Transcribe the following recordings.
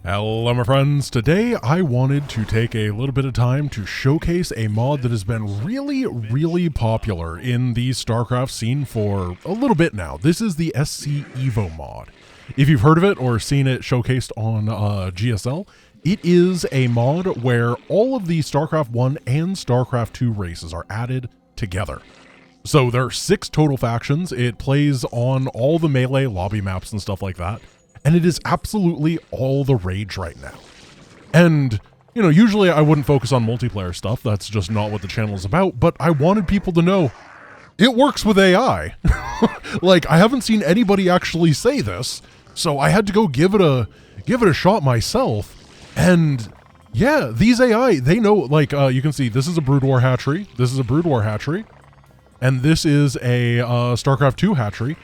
Hello my friends, today I wanted to take a little bit of time to showcase a mod that has been really popular in the StarCraft scene for a little bit now. This is the SC EVO mod. If you've heard of it or seen it showcased on GSL, it is a mod where all of the StarCraft 1 and StarCraft 2 races are added together. So there are 6 total factions. It plays on all the melee lobby maps and stuff like that. And it is absolutely all the rage right now. And, you know, usually I wouldn't focus on multiplayer stuff. That's just not what the channel is about. But I wanted people to know it works with AI. Like, I haven't seen anybody actually say this. So I had to go give it a shot myself. And yeah, these AI, they know, like, you can see this is a Brood War hatchery. This is a Brood War hatchery. And this is a StarCraft 2 hatchery.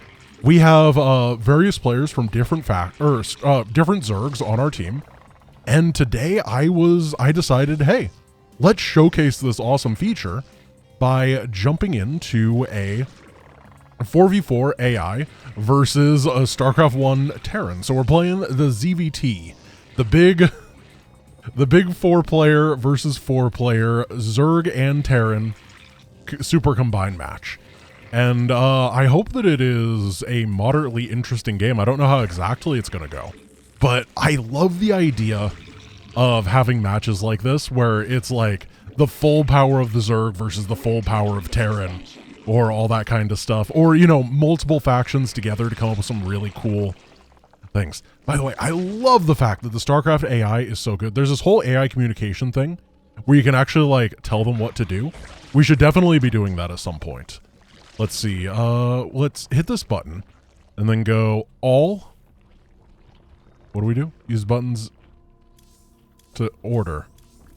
We have various players from different different Zergs on our team, and today I decided, hey, let's showcase this awesome feature by jumping into a 4v4 AI versus a StarCraft 1 Terran. So we're playing the ZVT, the big 4-player versus 4-player Zerg and Terran super combined match. And I hope that it is a moderately interesting game. I don't know how exactly it's going to go, but I love the idea of having matches like this where it's like the full power of the Zerg versus the full power of Terran or all that kind of stuff. Or, you know, multiple factions together to come up with some really cool things. By the way, I love the fact that the StarCraft AI is so good. There's this whole AI communication thing where you can actually, like, tell them what to do. We should definitely be doing that at some point. Let's see, let's hit this button and then go all. What do we do? Use buttons to order.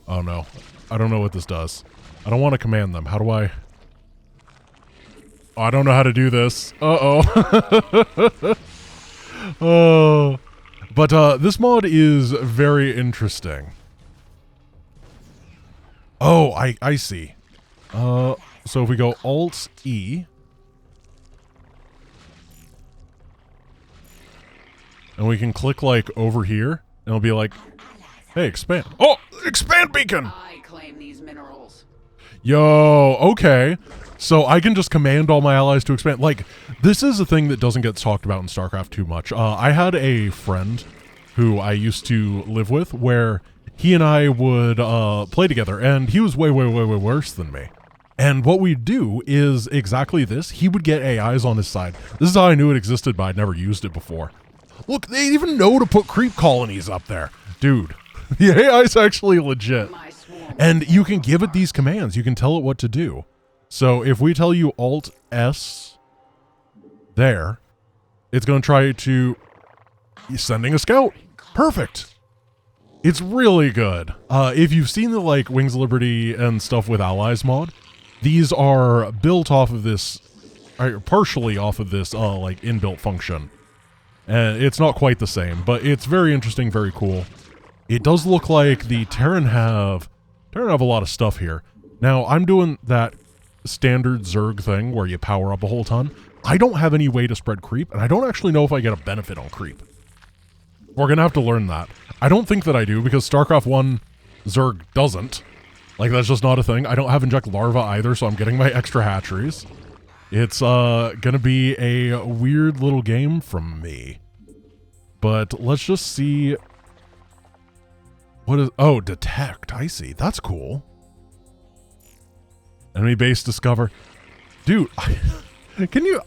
Oh no, I don't know what this does. I don't want to command them. How do I? Oh, I don't know how to do this. Uh-oh. Oh, but this mod is very interesting. Oh, I see. So if we go Alt-E, and we can click, like, over here, and it'll be like, hey, expand. Oh, expand beacon! I claim these minerals. Yo, okay. So I can just command all my allies to expand. Like, this is a thing that doesn't get talked about in StarCraft too much. I had a friend who I used to live with where he and I would play together, and he was way worse than me. And what we'd do is exactly this. He would get AIs on his side. This is how I knew it existed, but I'd never used it before. Look, they even know to put creep colonies up there. Dude, the AI is actually legit. And you can give it these commands. You can tell it what to do. So if we tell you Alt-S there, it's going to try to... sending a scout. Perfect. It's really good. If you've seen the, like, Wings of Liberty and stuff with Allies mod, these are built off of this, partially off of this, like, inbuilt function. And it's not quite the same, but it's very interesting, very cool. It does look like the Terran have a lot of stuff here. Now, I'm doing that standard Zerg thing where you power up a whole ton. I don't have any way to spread creep, and I don't actually know if I get a benefit on creep. We're going to have to learn that. I don't think that I do, because StarCraft 1 Zerg doesn't. Like, that's just not a thing. I don't have inject larva either, so I'm getting my extra hatcheries. It's gonna be a weird little game from me. But let's just see. What is... oh, detect. I see. That's cool. Enemy base discover. Dude, can you...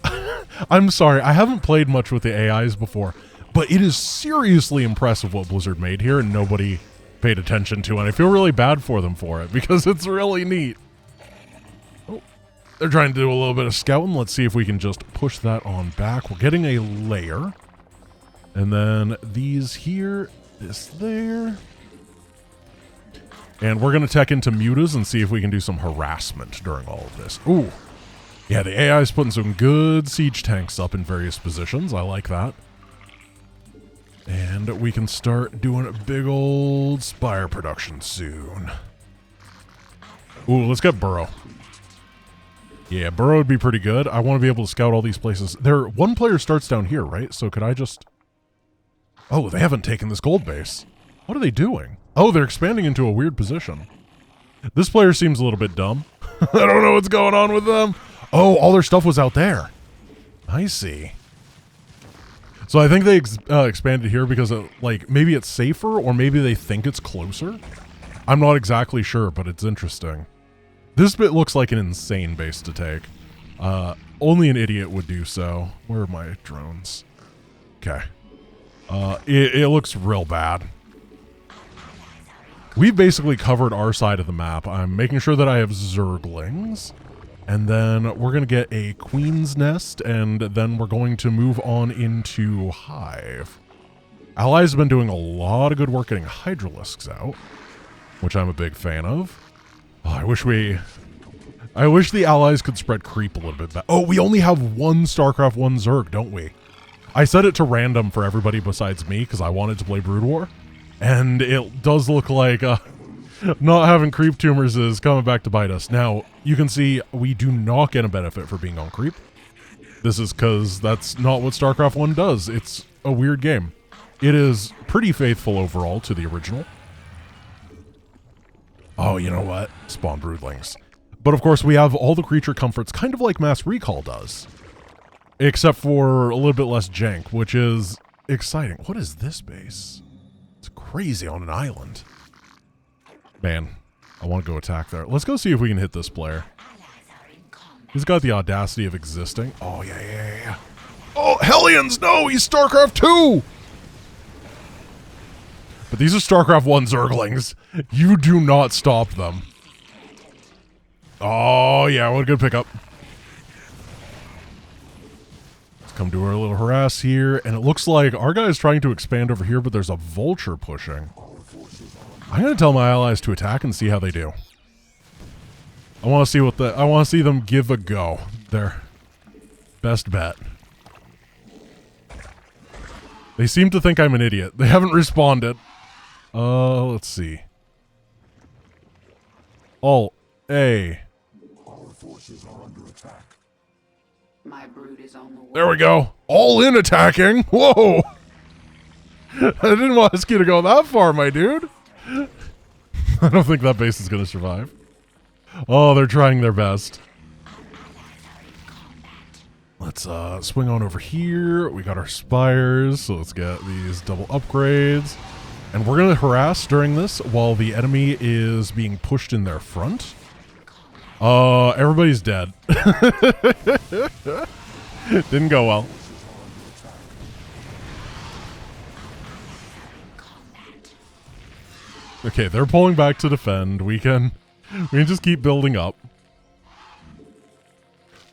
I'm sorry, I haven't played much with the AIs before, but it is seriously impressive what Blizzard made here, and nobody paid attention to, and I feel really bad for them for it because it's really neat. Oh, they're trying to do a little bit of scouting. Let's see if we can just push that on back. We're getting a layer, and then these here, this there, and we're gonna tech into mutas and see if we can do some harassment during all of this. Ooh, yeah, the AI is putting some good siege tanks up in various positions. I like that. And we can start doing a big old Spire production soon. Ooh, let's get Burrow. Yeah, Burrow would be pretty good. I want to be able to scout all these places. One player starts down here, right? So could I just... oh, they haven't taken this gold base. What are they doing? Oh, they're expanding into a weird position. This player seems a little bit dumb. I don't know what's going on with them. Oh, all their stuff was out there. I see. So I think they expanded here because, like, maybe it's safer or maybe they think it's closer. I'm not exactly sure, but it's interesting. This bit looks like an insane base to take. Only an idiot would do so. Where are my drones? Okay. It looks real bad. We've basically covered our side of the map. I'm making sure that I have Zerglings. And then we're going to get a Queen's Nest, and then we're going to move on into Hive. Allies have been doing a lot of good work getting Hydralisks out, which I'm a big fan of. Oh, I wish the Allies could spread creep a little bit better. Oh, we only have one StarCraft 1 Zerg, don't we? I set it to random for everybody besides me because I wanted to play Brood War. And it does look like not having creep tumors is coming back to bite us. Now, you can see we do not get a benefit for being on creep. This is because that's not what StarCraft 1 does. It's a weird game. It is pretty faithful overall to the original. Oh, you know what? Spawn broodlings. But of course, we have all the creature comforts, kind of like Mass Recall does. Except for a little bit less jank, which is exciting. What is this base? It's crazy on an island. Man, I want to go attack there. Let's go see if we can hit this player. He's got the audacity of existing. Oh, yeah. Oh, Hellions! No, he's StarCraft 2! But these are StarCraft 1 Zerglings. You do not stop them. Oh, yeah, what a good pickup. Let's come do our little harass here. And it looks like our guy is trying to expand over here, but there's a vulture pushing. I'm going to tell my allies to attack and see how they do. I want to see them give a go. Their best bet. They seem to think I'm an idiot. They haven't responded. Let's see. Alt A. Our forces are under attack. My brood is on the way. There we go. All in attacking. Whoa. I didn't want you to go that far, my dude. I don't think that base is going to survive. Oh, they're trying their best. Let's swing on over here. We got our spires, so let's get these double upgrades. And we're going to harass during this while the enemy is being pushed in their front. Everybody's dead. Didn't go well. Okay, they're pulling back to defend. We can just keep building up.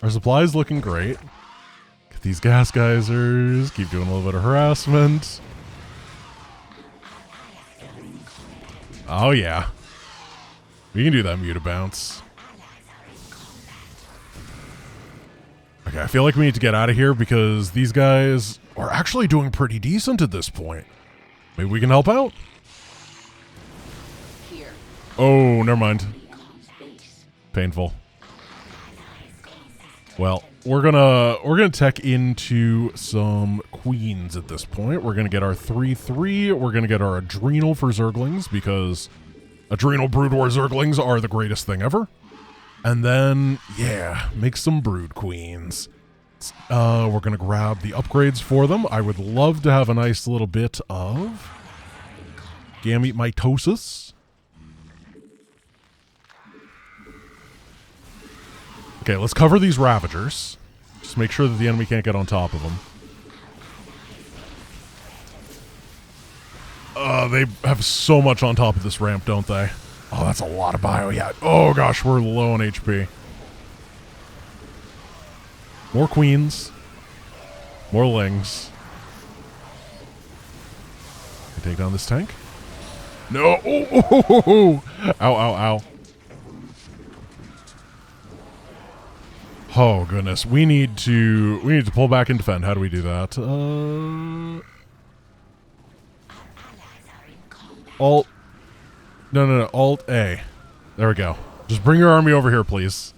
Our supply is looking great. Get these gas geysers. Keep doing a little bit of harassment. Oh yeah. We can do that muta bounce. Okay, I feel like we need to get out of here because these guys are actually doing pretty decent at this point. Maybe we can help out? Here. Oh, never mind. Painful. Well, we're gonna tech into some queens at this point. We're gonna get our 3/3. We're gonna get our adrenal for Zerglings because adrenal brood war Zerglings are the greatest thing ever. And then, yeah, make some brood queens. We're gonna grab the upgrades for them. I would love to have a nice little bit of gamete mitosis. Okay, let's cover these Ravagers. Just make sure that the enemy can't get on top of them. They have so much on top of this ramp, don't they? Oh, that's a lot of bio, yeah. Oh gosh, we're low on HP. More queens. More lings. Can I take down this tank? No! Oh. Ow, ow, ow. Oh goodness, we need to pull back and defend. How do we do that? Alt. No. Alt A. There we go. Just bring your army over here, please.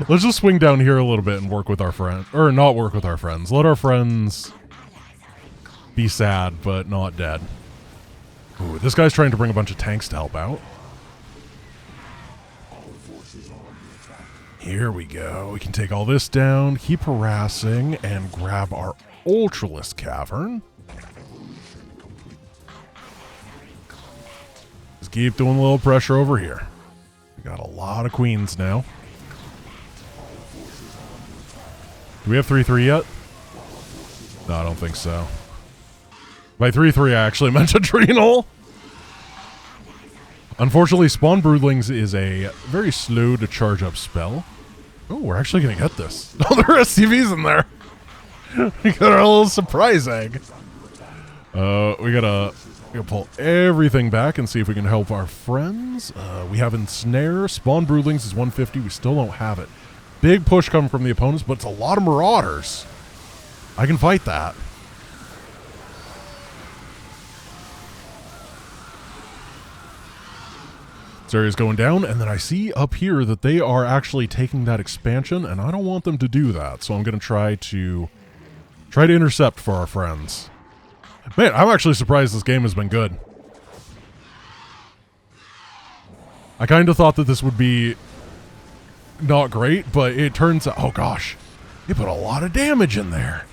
Let's just swing down here a little bit and work with our friend, or not work with our friends. Let our friends be sad, but not dead. Ooh, this guy's trying to bring a bunch of tanks to help out. Here we go. We can take all this down, keep harassing, and grab our Ultralisk Cavern. Just keep doing a little pressure over here. We got a lot of queens now. Do we have 3-3 yet? No, I don't think so. By 3-3, I actually meant Adrenal. Unfortunately, Spawn Broodlings is a very slow to charge up spell. Oh, we're actually going to get this. Oh, there are SCVs in there. We got our little surprise egg. We gotta pull everything back and see if we can help our friends. We have Ensnare. Spawn Broodlings is 150. We still don't have it. Big push coming from the opponents, but it's a lot of Marauders. I can fight that. This area's going down, and then I see up here that they are actually taking that expansion, and I don't want them to do that, so I'm going to try to intercept for our friends. Man, I'm actually surprised this game has been good. I kind of thought that this would be not great, but it turns out, oh gosh, they put a lot of damage in there.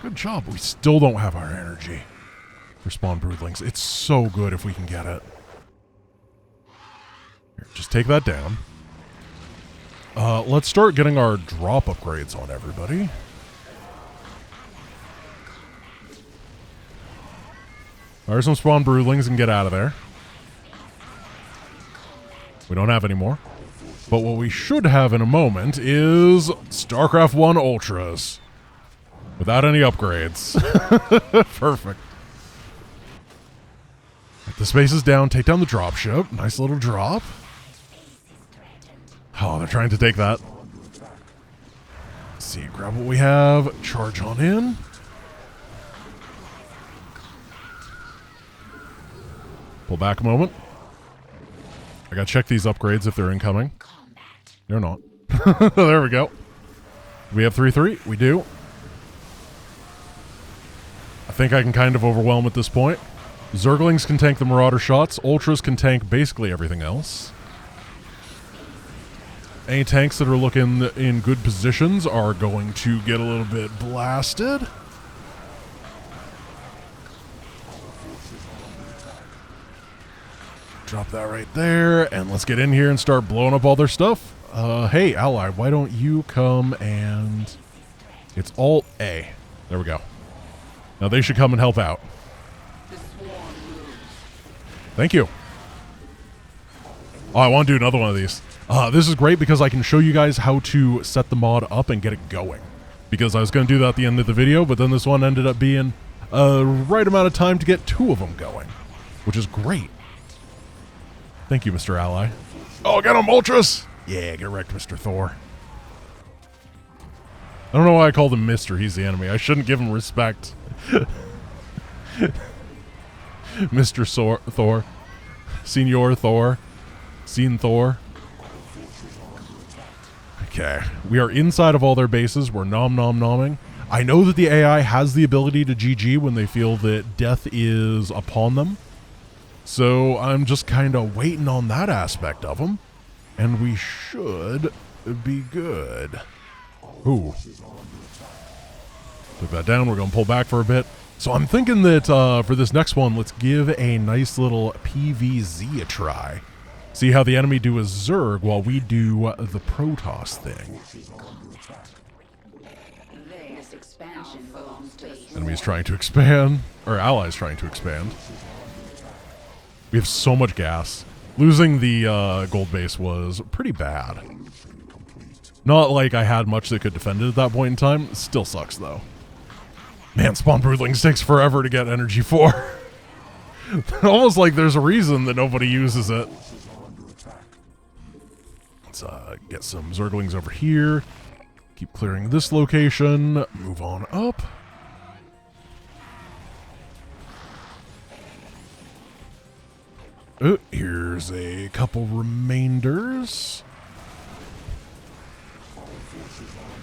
Good job. We still don't have our energy for Spawn Broodlings. It's so good if we can get it. Here, just take that down. Let's start getting our drop upgrades on everybody. Fire some Spawn Broodlings and get out of there. We don't have any more. But what we should have in a moment is StarCraft 1 Ultras. Without any upgrades. Perfect. The space is down. Take down the dropship. Nice little drop. Oh, they're trying to take that. Let's see, grab what we have. Charge on in. Pull back a moment. I gotta check these upgrades if they're incoming. They're not. There we go. We have 3-3. We do. I think I can kind of overwhelm at this point. Zerglings can tank the Marauder shots. Ultras can tank basically everything else. Any tanks that are looking in good positions are going to get a little bit blasted. Drop that right there, and let's get in here and start blowing up all their stuff. Hey, ally, why don't you come and... It's Alt-A. There we go. Now they should come and help out. Thank you. Oh, I want to do another one of these. This is great because I can show you guys how to set the mod up and get it going. Because I was going to do that at the end of the video, but then this one ended up being a right amount of time to get 2 of them going. Which is great. Thank you, Mr. Ally. Oh, get him, Ultras! Yeah, get wrecked, Mr. Thor. I don't know why I called him Mr. He's the enemy. I shouldn't give him respect. Mr. Thor. Senior Thor. Scene Thor. Okay. We are inside of all their bases. We're nom-nom-nomming. I know that the AI has the ability to GG when they feel that death is upon them. So I'm just kind of waiting on that aspect of them. And we should be good. Ooh. Took that down. We're going to pull back for a bit. So I'm thinking that for this next one, let's give a nice little PVZ a try. See how the enemy do a Zerg while we do the Protoss thing. Enemy's trying to expand. Or allies trying to expand. We have so much gas. Losing the gold base was pretty bad. Not like I had much that could defend it at that point in time. It still sucks, though. Man, Spawn Broodlings takes forever to get energy for. Almost like there's a reason that nobody uses it. Let's get some Zerglings over here. Keep clearing this location. Move on up. Here's a couple remainders.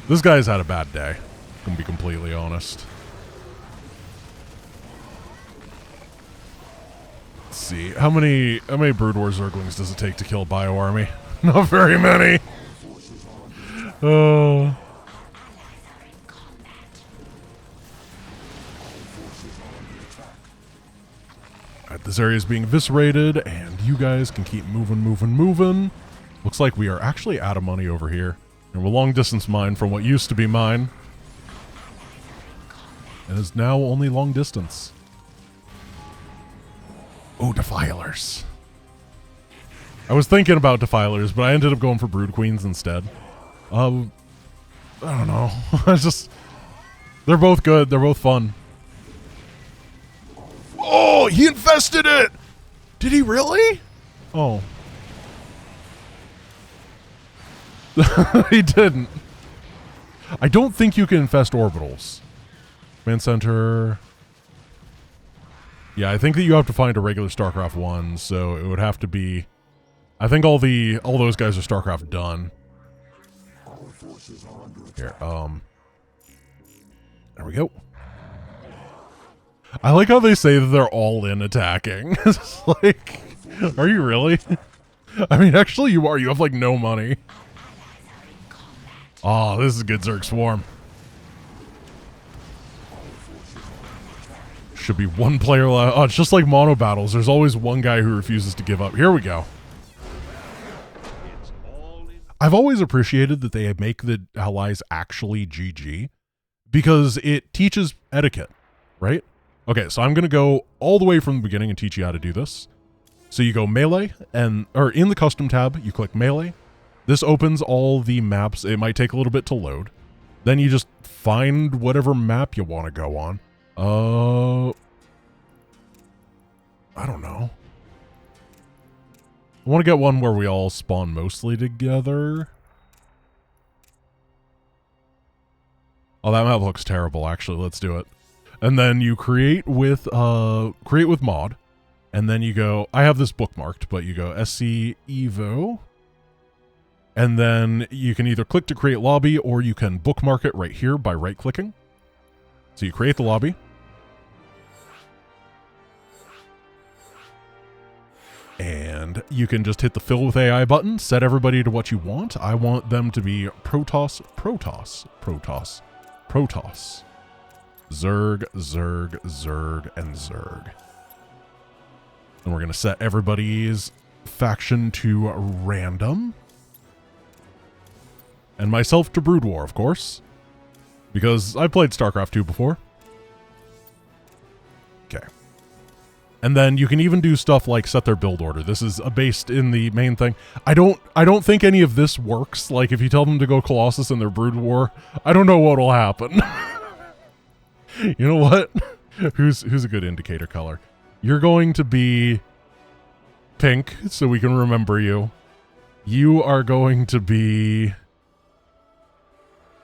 This guy's had a bad day. I'm gonna be completely honest. Let's see. How many Brood War Zerglings does it take to kill a Bio Army? Not very many. Oh. Alright, this area is being eviscerated, and you guys can keep moving. Looks like we are actually out of money over here. And we're long distance mine from what used to be mine. And is now only long distance. Oh, Defilers. I was thinking about Defilers, but I ended up going for Brood Queens instead. I don't know. They're both good. They're both fun. Oh, he infested it! Did he really? Oh. He didn't. I don't think you can infest orbitals. Command center. Yeah, I think that you have to find a regular StarCraft 1, so it would have to be... I think all those guys are StarCraft done. Here, there we go. I like how they say that they're all in attacking. It's like, are you really? I mean, actually you are. You have like no money. Oh, this is a good Zerg Swarm. Should be one player left. Oh, it's just like mono battles. There's always one guy who refuses to give up. Here we go. I've always appreciated that they make the allies actually GG because it teaches etiquette, right? Okay, so I'm going to go all the way from the beginning and teach you how to do this. So you go melee, or in the custom tab, you click melee. This opens all the maps. It might take a little bit to load. Then you just find whatever map you want to go on. I don't know. I want to get one where we all spawn mostly together. Oh, that map looks terrible, actually. Let's do it. And then you create with mod. And then you go, I have this bookmarked, but you go SC EVO. And then you can either click to create lobby or you can bookmark it right here by right-clicking. So you create the lobby. And you can just hit the fill with AI button, set everybody to what you want. I want them to be Protoss, Protoss, Protoss, Protoss, Zerg, Zerg, Zerg, and Zerg. And we're going to set everybody's faction to random. And myself to Brood War, of course. Because I played StarCraft 2 before. Okay. And then you can even do stuff like set their build order. This is based in the main thing. I don't think any of this works. Like if you tell them to go Colossus in their Brood War, I don't know what'll happen. You know what? Who's a good indicator color? You're going to be pink, so we can remember you. You are going to be...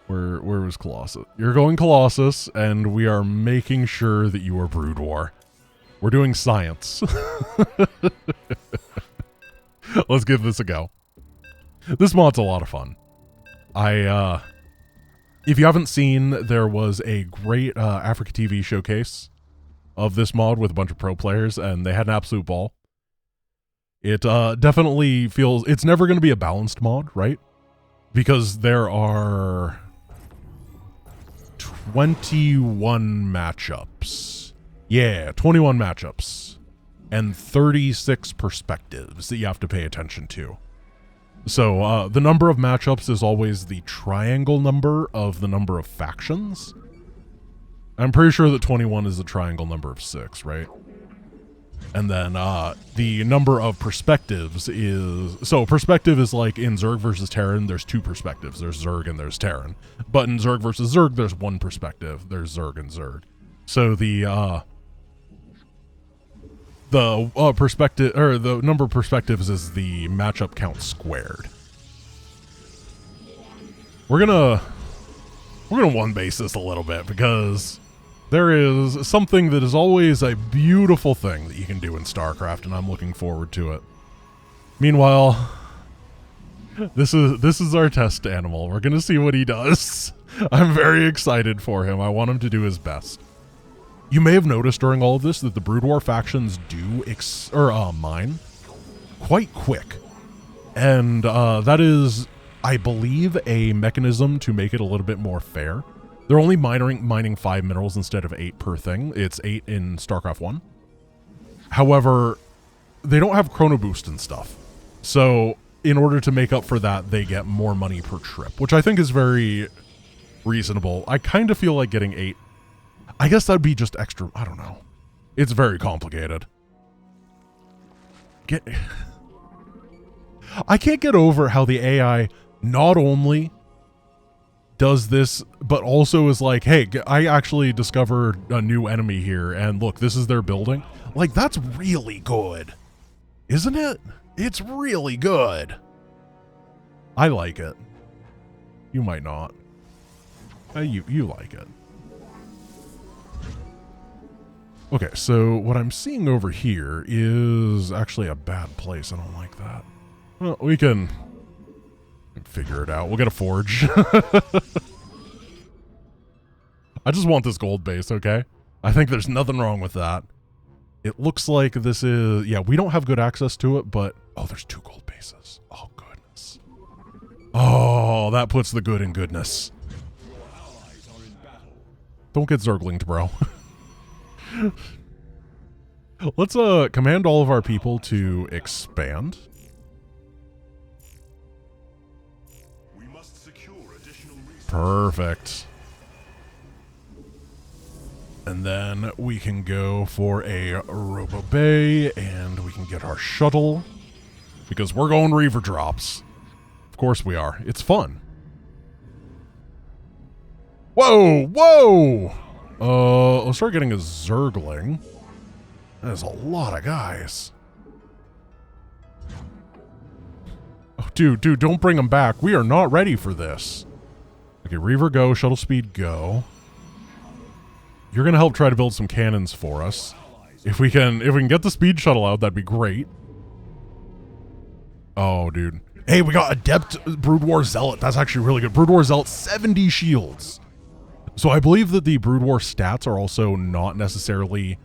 Where was Colossus? You're going Colossus, and we are making sure that you are Brood War. We're doing science. Let's give this a go. This mod's a lot of fun. If you haven't seen, there was a great Africa TV showcase of this mod with a bunch of pro players, and they had an absolute ball. It definitely feels... It's never going to be a balanced mod, right? Because there are 21 matchups. Yeah, 21 matchups. And 36 perspectives that you have to pay attention to. So, the number of matchups is always the triangle number of the number of factions. I'm pretty sure that 21 is the triangle number of 6, right? And then, the number of perspectives is... So, perspective is like in Zerg versus Terran, there's 2 perspectives. There's Zerg and there's Terran. But in Zerg versus Zerg, there's 1 perspective. There's Zerg and Zerg. So, the perspective, or the number of perspectives is the matchup count squared. We're gonna one base this a little bit because there is something that is always a beautiful thing that you can do in StarCraft, and I'm looking forward to it. Meanwhile, this is our test animal. We're gonna see what he does. I'm very excited for him. I want him to do his best. You may have noticed during all of this that the Brood War factions do mine quite quick. And that is, I believe, a mechanism to make it a little bit more fair. They're only mining 5 minerals instead of 8 per thing. It's 8 in StarCraft 1. However, they don't have chrono boost and stuff. So in order to make up for that, they get more money per trip, which I think is very reasonable. I kind of feel like getting 8. I guess that'd be just extra. I don't know. It's very complicated. I can't get over how the AI not only does this, but also is like, hey, I actually discovered a new enemy here, and look, this is their building. Like, that's really good. Isn't it? It's really good. I like it. You might not. You like it. Okay, so what I'm seeing over here is actually a bad place. I don't like that. Well, we can figure it out. We'll get a forge. I just want this gold base, okay? I think there's nothing wrong with that. It looks like this is... Yeah, we don't have good access to it, but... Oh, there's 2 gold bases. Oh, goodness. Oh, that puts the good in goodness. Don't get zerglinged, bro. Let's command all of our people to expand. We must secure additional resources. Perfect. And then we can go for a Robo Bay, and we can get our shuttle, because we're going Reaver drops. Of course we are. It's fun. Whoa, whoa! Let's start getting a Zergling. That is a lot of guys. Oh, dude, don't bring them back. We are not ready for this. Okay, Reaver go, shuttle speed go. You're gonna help try to build some cannons for us. If we can get the speed shuttle out, that'd be great. Oh, dude. Hey, we got Adept Brood War Zealot. That's actually really good. Brood War Zealot, 70 shields. So I believe that the Brood War stats are also not necessarily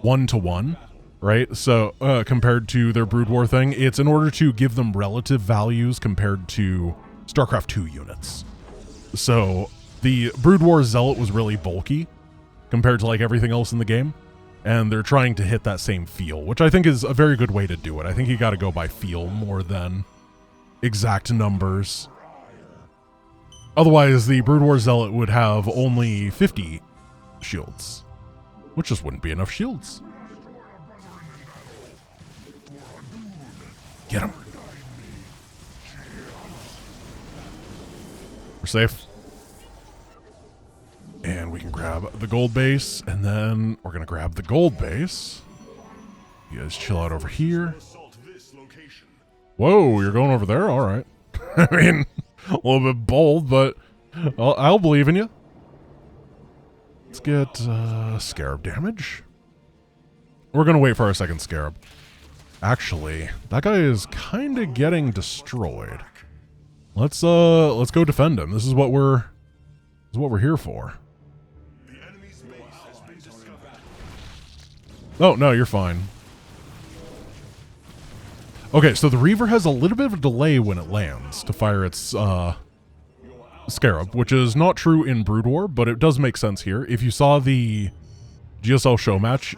1-to-1, right? So compared to their Brood War thing, it's in order to give them relative values compared to StarCraft 2 units. So the Brood War Zealot was really bulky compared to like everything else in the game, and they're trying to hit that same feel, which I think is a very good way to do it. I think you got to go by feel more than exact numbers. Otherwise, the Brood War Zealot would have only 50 shields, which just wouldn't be enough shields. Get him. We're safe. And we can grab the gold base, and then we're going to grab the gold base. You guys chill out over here. Whoa, you're going over there? All right. I mean, a little bit bold, but I'll believe in you. Let's get Scarab damage. We're going to wait for our second Scarab. Actually, that guy is kind of getting destroyed. Let's go defend him. This is what we're here for. Oh, no, you're fine. Okay, so the Reaver has a little bit of a delay when it lands to fire its Scarab, which is not true in Brood War, but it does make sense here. If you saw the GSL show match,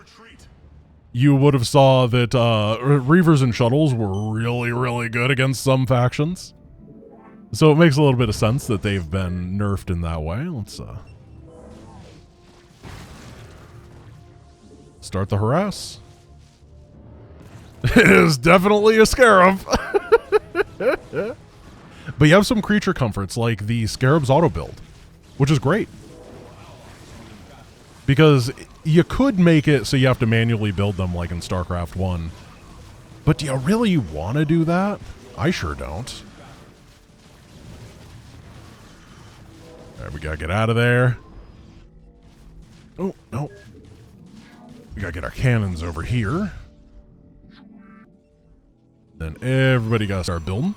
you would have saw that Reavers and Shuttles were really, really good against some factions. So it makes a little bit of sense that they've been nerfed in that way. Let's start the harass. It is definitely a Scarab. But you have some creature comforts like the Scarab's auto build, which is great. Because you could make it so you have to manually build them like in StarCraft 1. But do you really want to do that? I sure don't. Alright, we gotta get out of there. Oh, no. We gotta get our cannons over here. Then everybody gotta start building.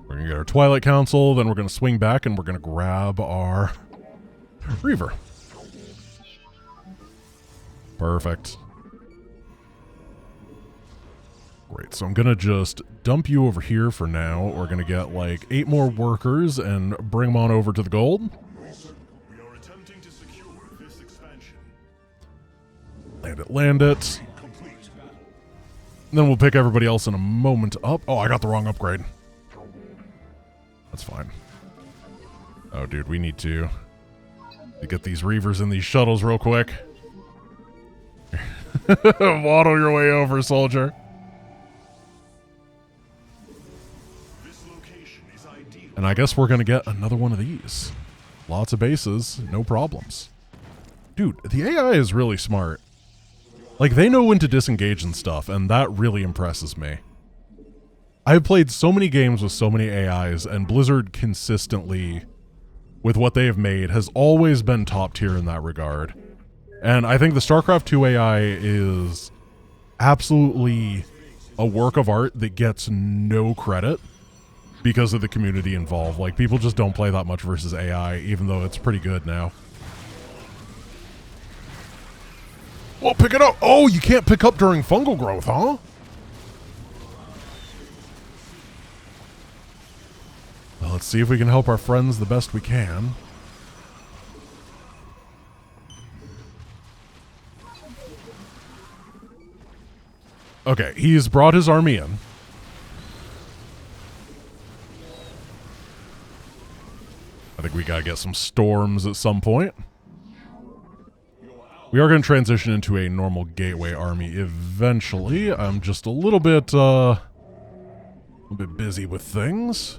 We're gonna get our Twilight Council, then we're gonna swing back and we're gonna grab our Reaver. Perfect. Great, so I'm gonna just dump you over here for now. We're gonna get like 8 more workers and bring them on over to the gold. We are attempting to secure this expansion. Land it. Complete. And then we'll pick everybody else in a moment up. Oh, I got the wrong upgrade. That's fine. Oh, dude, we need to get these reavers in these shuttles real quick. Waddle your way over, soldier. This location is ideal. And I guess we're going to get another one of these. Lots of bases, no problems. Dude, the AI is really smart. Like, they know when to disengage and stuff, and that really impresses me. I've played so many games with so many AIs, and Blizzard consistently, with what they have made, has always been top tier in that regard. And I think the StarCraft 2 AI is absolutely a work of art that gets no credit because of the community involved. Like, people just don't play that much versus AI, even though it's pretty good now. Well, pick it up! Oh, you can't pick up during fungal growth, huh? Well, let's see if we can help our friends the best we can. Okay, he's brought his army in. I think we gotta get some storms at some point. We are going to transition into a normal gateway army eventually. I'm just a little bit busy with things.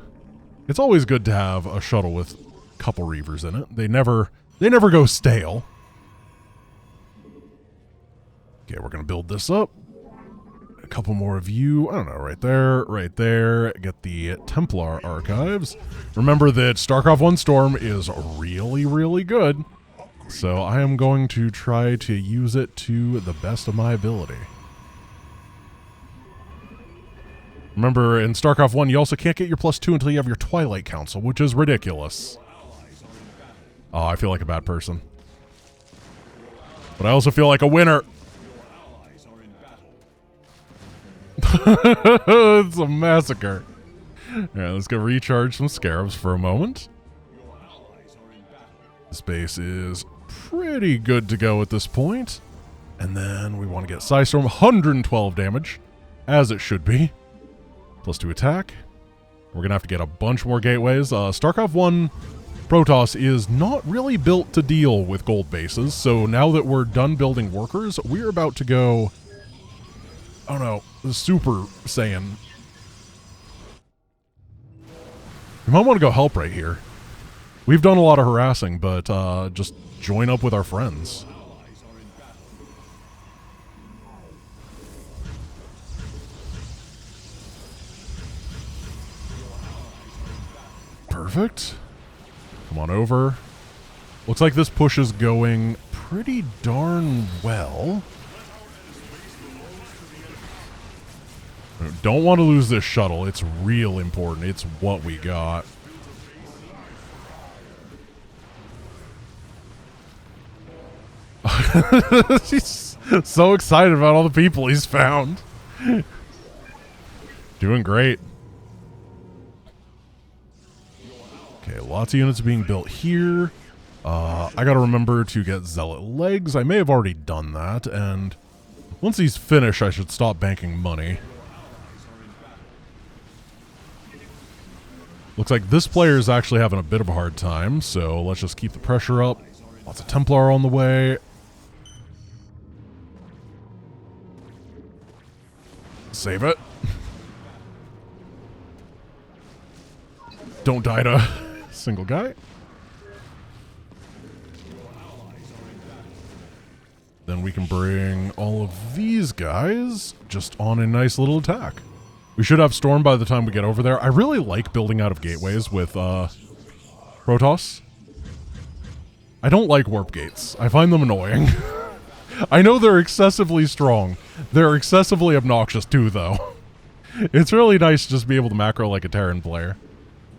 It's always good to have a shuttle with a couple reavers in it. They never go stale. Okay, we're going to build this up. A couple more of you. I don't know, right there, right there. Get the Templar archives. Remember that StarCraft 1 Storm is really, really good. So I am going to try to use it to the best of my ability. Remember, in StarCraft 1, you also can't get your +2 until you have your Twilight Council, which is ridiculous. Oh, I feel like a bad person. But I also feel like a winner. It's a massacre. Alright, let's go recharge some scarabs for a moment. This base is pretty good to go at this point. And then we want to get Psystorm, 112 damage, as it should be. +2 attack. We're going to have to get a bunch more gateways. StarCraft 1 Protoss is not really built to deal with gold bases, so now that we're done building workers, we're about to go, I don't know, Super Saiyan. You might want to go help right here. We've done a lot of harassing, but just join up with our friends. Perfect. Come on over. Looks like this push is going pretty darn well. Don't want to lose this shuttle. It's real important. It's what we got. He's so excited about all the people he's found. Doing great. Okay, lots of units being built here. I gotta remember to get Zealot legs. I may have already done that, and once he's finished, I should stop banking money. Looks like this player is actually having a bit of a hard time, so let's just keep the pressure up. Lots of Templar on the way. Save it. Don't die to a single guy. Then we can bring all of these guys just on a nice little attack. We should have Storm by the time we get over there. I really like building out of gateways with Protoss. I don't like warp gates. I find them annoying. I know they're excessively strong. They're excessively obnoxious too, though. It's really nice to just be able to macro like a Terran player.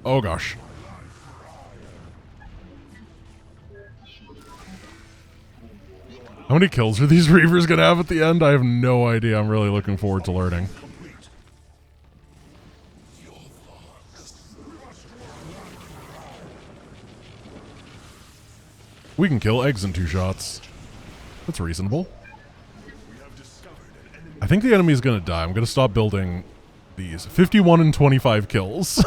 Oh gosh. How many kills are these Reavers gonna have at the end? I have no idea. I'm really looking forward to learning. We can kill eggs in 2 shots. That's reasonable. I think the enemy is going to die. I'm going to stop building these. 51 and 25 kills.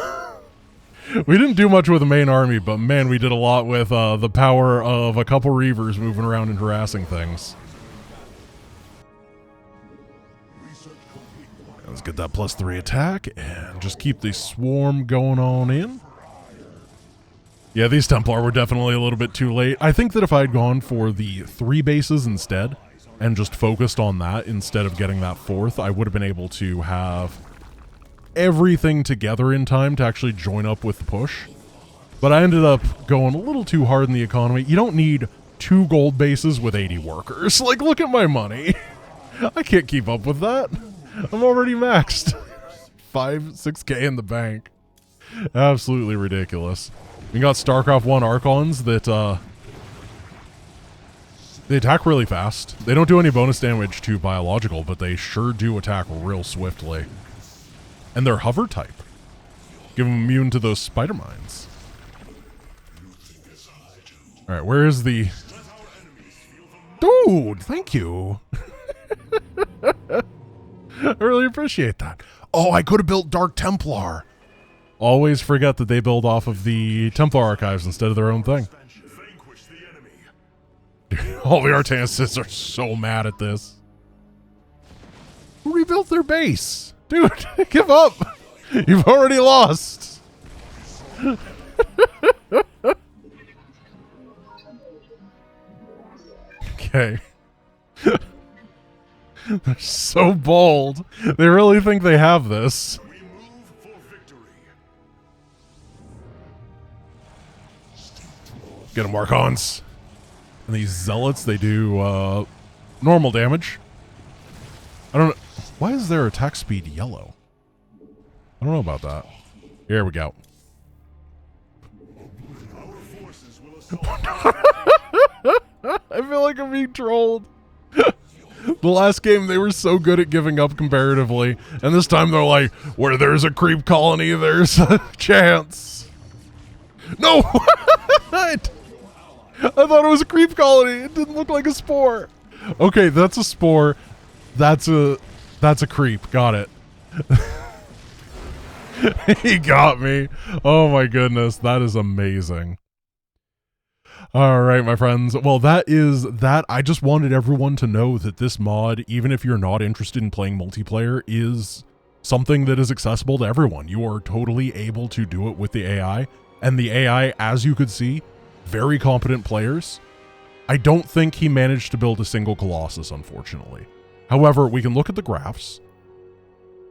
We didn't do much with the main army, but man, we did a lot with the power of a couple Reavers moving around and harassing things. Let's get that +3 attack and just keep the swarm going on in. Yeah, these Templar were definitely a little bit too late. I think that if I had gone for the 3 bases instead and just focused on that instead of getting that 4th, I would have been able to have everything together in time to actually join up with the push. But I ended up going a little too hard in the economy. You don't need 2 gold bases with 80 workers. Like, look at my money. I can't keep up with that. I'm already maxed. 6K in the bank. Absolutely ridiculous. We got StarCraft 1 Archons that, they attack really fast. They don't do any bonus damage to biological, but they sure do attack real swiftly. And they're hover type. Give them immune to those spider mines. Alright, where is the... Dude, thank you. I really appreciate that. Oh, I could have built Dark Templar. Always forget that they build off of the Templar archives instead of their own thing. All the Artanis are so mad at this. Who rebuilt their base? Dude, give up. You've already lost. Okay. They're so bold. They really think they have this. Get them Archons. And these Zealots, they do normal damage. I don't know. Why is their attack speed yellow? I don't know about that. Here we go. I feel like I'm being trolled. The last game, they were so good at giving up comparatively. And this time they're like, where there's a creep colony, there's a chance. No! I thought it was a creep colony. It didn't look like a spore. Okay, that's a spore. That's a creep. Got it. He got me. Oh my goodness. That is amazing. All right, my friends. Well, that is that. I just wanted everyone to know that this mod, even if you're not interested in playing multiplayer, is something that is accessible to everyone. You are totally able to do it with the AI. And the AI, as you could see, very competent players. I don't think he managed to build a single Colossus, unfortunately. However, we can look at the graphs,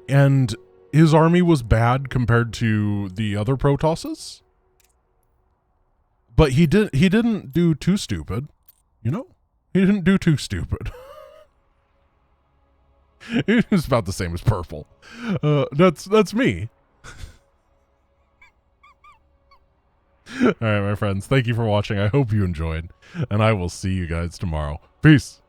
and his army was bad compared to the other Protosses. But he didn't do too stupid, you know? He didn't do too stupid. It was about the same as purple. That's me. All right, my friends. Thank you for watching. I hope you enjoyed, and I will see you guys tomorrow. Peace.